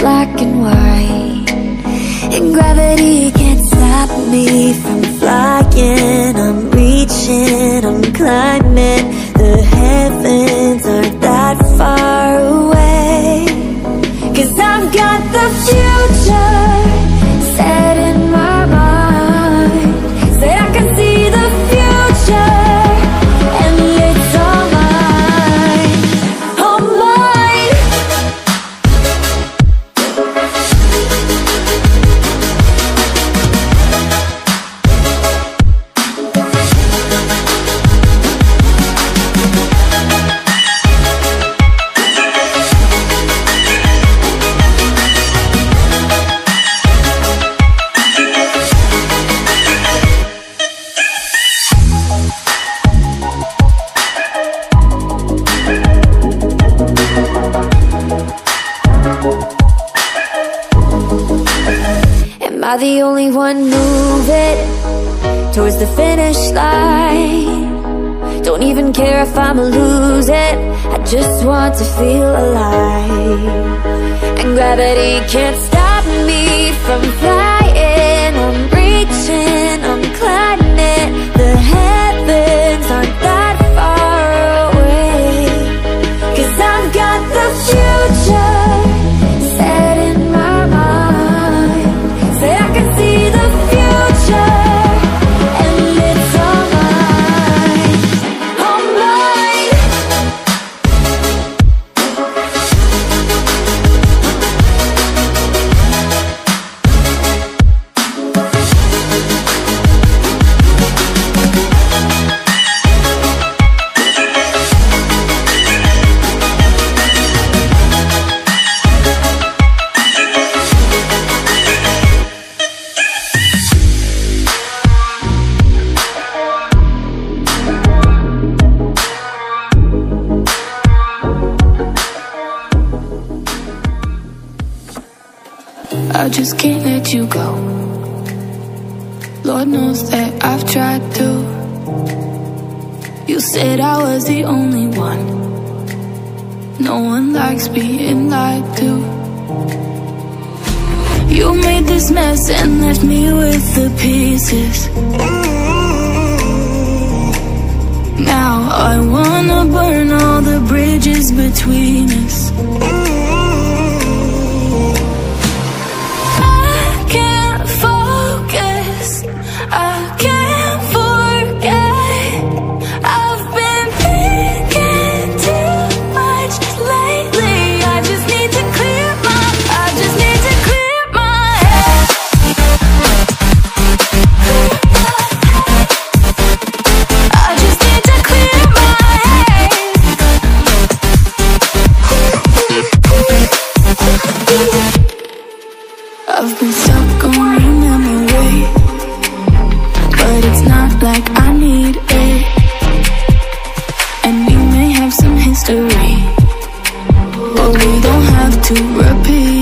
black and white, and gravity can't stop me from flying. I'm reaching, I'm climbing. The heavens aren't that far away, 'cause I've got the future set in my mind. Say I can see the future, and it's all mine, all mine. Am I the only one moving towards the finish line? Don't even care if I'ma lose it, I just want to feel alive. And gravity can't stop me from flying. I'm reaching, I'm climbing. The heavens aren't that far away, 'cause I've got the future set in my mind. Say I can see the future, and it's all mine, all mine. I just can't let you go. Lord knows that I've tried to. You said I was the only one. No one likes being lied to. You made this mess and left me with the pieces. Now I wanna burn all the bridges between us. I've been stuck on your memory, but it's not like I need it. And we may have some history, but we don't have to repeat.